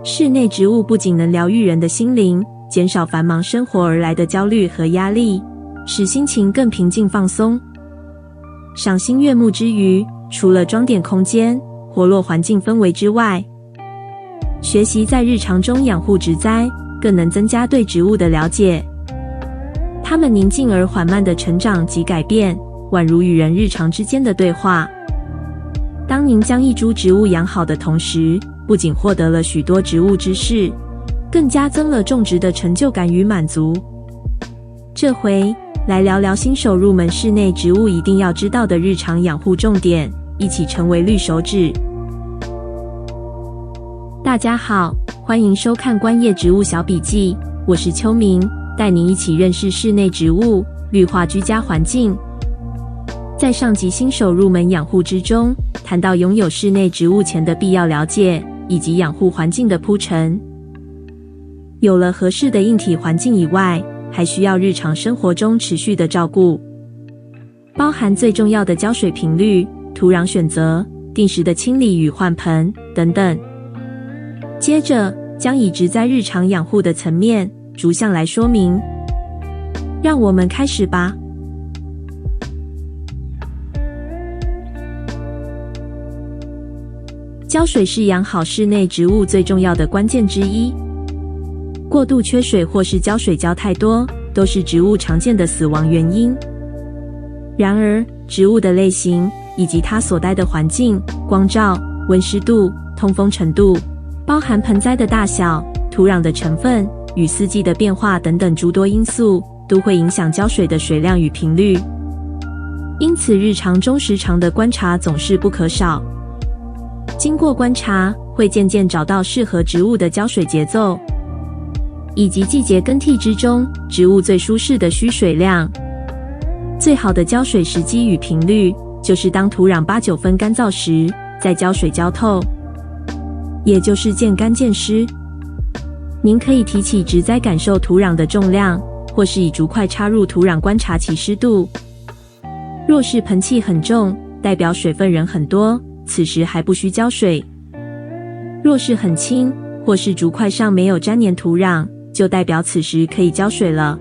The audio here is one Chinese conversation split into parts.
室内植物不仅能疗愈人的心灵，减少繁忙生活而来的焦虑和压力，使心情更平静放松。赏心悦目之余，除了装点空间、活络环境氛围之外，学习在日常中养护植栽，更能增加对植物的了解。它们宁静而缓慢的成长及改变，宛如与人日常之间的对话。当您将一株植物养好的同时，不仅获得了许多植物知识，更加增了种植的成就感与满足。这回来聊聊新手入门室内植物一定要知道的日常养护重点，一起成为绿手指。大家好，欢迎收看观叶植物小笔记，我是秋明，带您一起认识室内植物，绿化居家环境。在上集新手入门养护之中，谈到拥有室内植物前的必要了解，以及养护环境的铺陈。有了合适的硬体环境以外，还需要日常生活中持续的照顾，包含最重要的浇水频率、土壤选择、定时的清理与换盆等等。接着将以植栽日常养护的层面逐项来说明。让我们开始吧。浇水是养好室内植物最重要的关键之一。过度缺水或是浇水浇太多，都是植物常见的死亡原因。然而，植物的类型以及它所待的环境、光照、温湿度、通风程度，包含盆栽的大小、土壤的成分与四季的变化等等诸多因素，都会影响浇水的水量与频率。因此，日常中时常的观察总是不可少。经过观察，会渐渐找到适合植物的浇水节奏，以及季节更替之中植物最舒适的需水量。最好的浇水时机与频率，就是当土壤8-9分干燥时，再浇水浇透，也就是见干见湿。您可以提起植栽感受土壤的重量，或是以竹块插入土壤观察其湿度。若是盆气很重，代表水分仍很多，此时还不需浇水。若是很轻，或是竹块上没有沾黏土壤，就代表此时可以浇水了。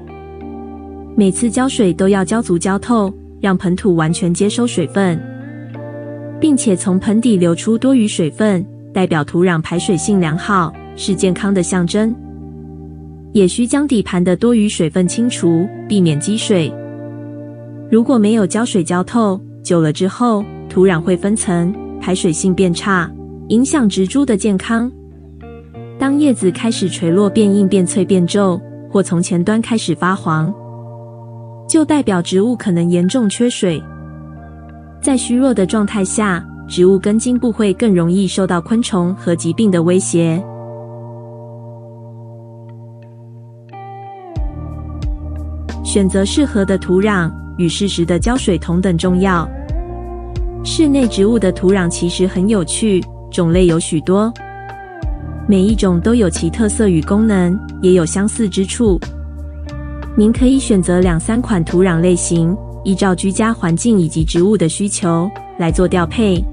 每次浇水都要浇足浇透，让盆土完全接收水分，并且从盆底流出多余水分，代表土壤排水性良好，是健康的象征。也需将底盘的多余水分清除，避免积水。如果没有浇水浇透，久了之后，土壤会分层，排水性变差，影响植株的健康。当叶子开始垂落变硬变脆变皱，或从前端开始发黄，就代表植物可能严重缺水。在虚弱的状态下，植物根茎部会更容易受到昆虫和疾病的威胁。选择适合的土壤与适时的浇水同等重要。室内植物的土壤其实很有趣，种类有许多，每一种都有其特色与功能，也有相似之处。您可以选择2-3款土壤类型，依照居家环境以及植物的需求来做调配。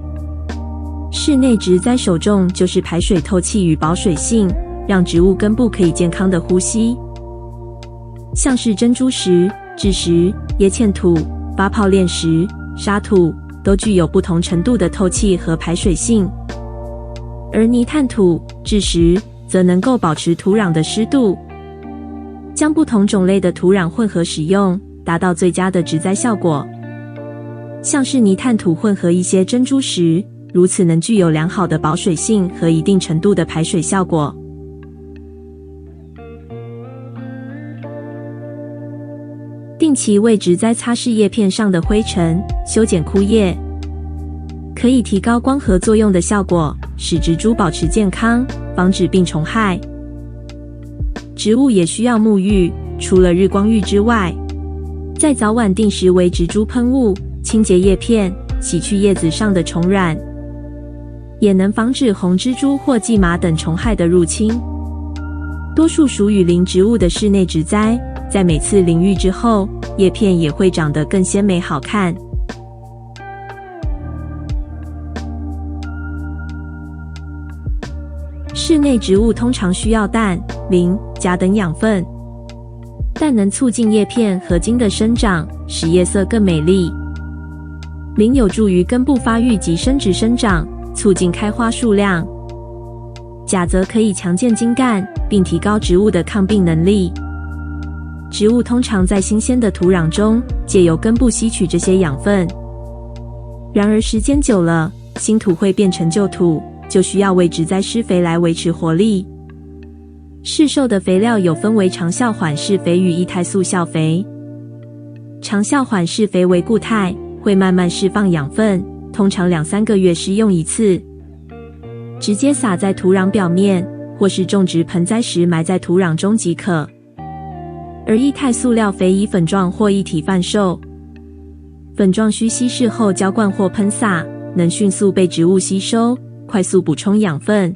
室内植栽首重就是排水透气与保水性，让植物根部可以健康的呼吸。像是珍珠石、蛭石、椰茜土、发泡炼石、沙土都具有不同程度的透气和排水性，而泥炭土、蛭石则能够保持土壤的湿度。将不同种类的土壤混合使用，达到最佳的植栽效果。像是泥炭土混合一些珍珠石，如此能具有良好的保水性和一定程度的排水效果。定期为植栽擦拭叶片上的灰尘，修剪枯叶，可以提高光合作用的效果，使植株保持健康，防止病虫害。植物也需要沐浴，除了日光浴之外，在早晚定时为植株喷雾，清洁叶片，洗去叶子上的虫卵，也能防止红蜘蛛或蓟麻等虫害的入侵。多数属雨林植物的室内植栽，在每次淋浴之后，叶片也会长得更鲜美好看。室内植物通常需要氮、磷、钾等养分，氮能促进叶片和茎的生长，使叶色更美丽。磷有助于根部发育及生殖生长，促进开花数量。钾则可以强健茎干，并提高植物的抗病能力。植物通常在新鲜的土壤中借由根部吸取这些养分。然而时间久了，新土会变成旧土，就需要为植栽施肥来维持活力。市售的肥料有分为长效缓释肥与液态速效肥。长效缓释肥为固态，会慢慢释放养分，通常2-3个月施用一次，直接撒在土壤表面，或是种植盆栽时埋在土壤中即可。而液态塑料肥以粉状或液体贩售，粉状需稀释后浇灌或喷洒，能迅速被植物吸收，快速补充养分。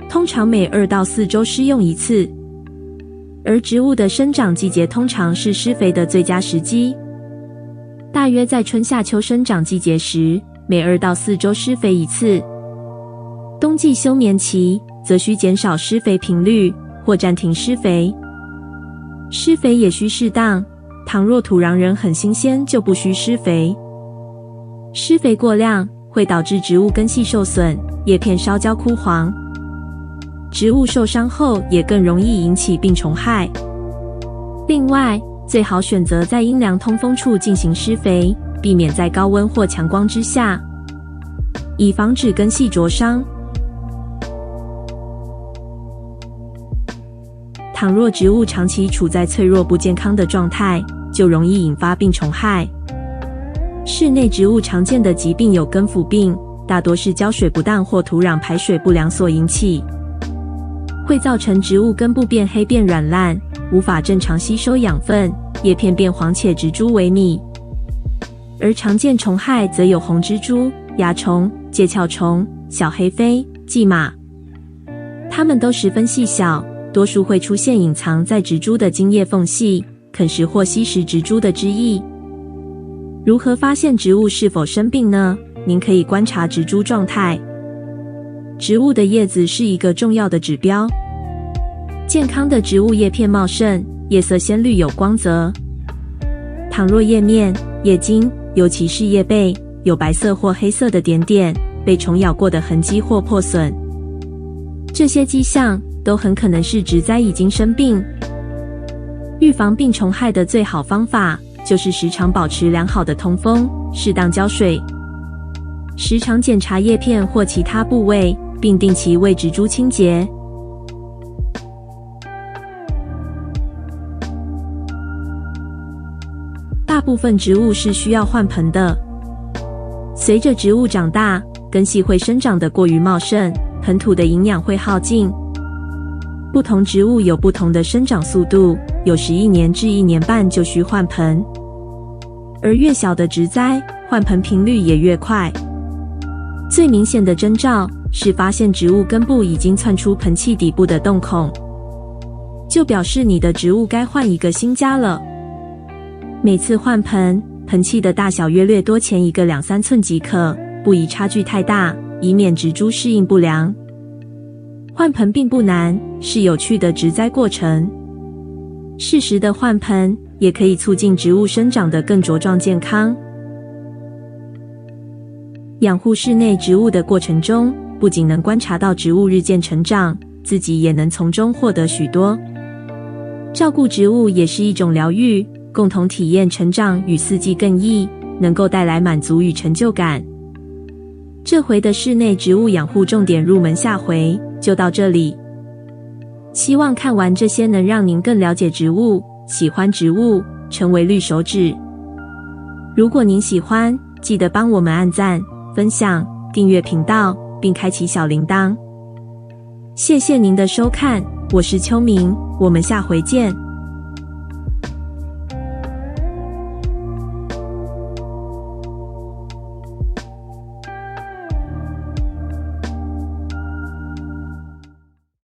通常每2到4周施用一次，而植物的生长季节通常是施肥的最佳时机。大约在春夏秋生长季节时，每2到4周施肥一次。冬季休眠期则需减少施肥频率，或暂停施肥。施肥也需适当，倘若土壤仍很新鲜，就不需施肥。施肥过量会导致植物根系受损，叶片烧焦枯黄。植物受伤后也更容易引起病虫害。另外，最好选择在阴凉通风处进行施肥，避免在高温或强光之下，以防止根系灼伤。倘若植物长期处在脆弱不健康的状态，就容易引发病虫害。室内植物常见的疾病有根腐病，大多是浇水不当或土壤排水不良所引起，会造成植物根部变黑变软烂，无法正常吸收养分，叶片变黄且植株萎靡。而常见虫害则有红蜘蛛、蚜虫、介壳虫、小黑飞、蓟马，它们都十分细小，多数会出现隐藏在植株的茎叶缝隙，啃食或吸食植株的汁液。如何发现植物是否生病呢？您可以观察植株状态。植物的叶子是一个重要的指标。健康的植物叶片茂盛，叶色鲜绿有光泽。倘若叶面、叶茎，尤其是叶背，有白色或黑色的点点，被虫咬过的痕迹或破损，这些迹象都很可能是植栽已经生病。预防病虫害的最好方法就是时常保持良好的通风，适当浇水，时常检查叶片或其他部位，并定期为植株清洁。大部分植物是需要换盆的。随着植物长大，根系会生长得过于茂盛，盆土的营养会耗尽。不同植物有不同的生长速度，有时1年至1年半就需换盆。而越小的植栽，换盆频率也越快。最明显的征兆是发现植物根部已经窜出盆器底部的洞孔，就表示你的植物该换一个新家了。每次换盆，盆器的大小约略多前一个2-3寸即可，不宜差距太大，以免植株适应不良。换盆并不难，是有趣的植栽过程。适时的换盆也可以促进植物生长得更茁壮健康。养护室内植物的过程中，不仅能观察到植物日渐成长，自己也能从中获得许多。照顾植物也是一种疗愈，共同体验成长与四季更易，能够带来满足与成就感。这回的室内植物养护重点入门下回就到这里。希望看完这些能让您更了解植物，喜欢植物，成为绿手指。如果您喜欢，记得帮我们按赞、分享、订阅频道，并开启小铃铛。谢谢您的收看，我是秋明，我们下回见。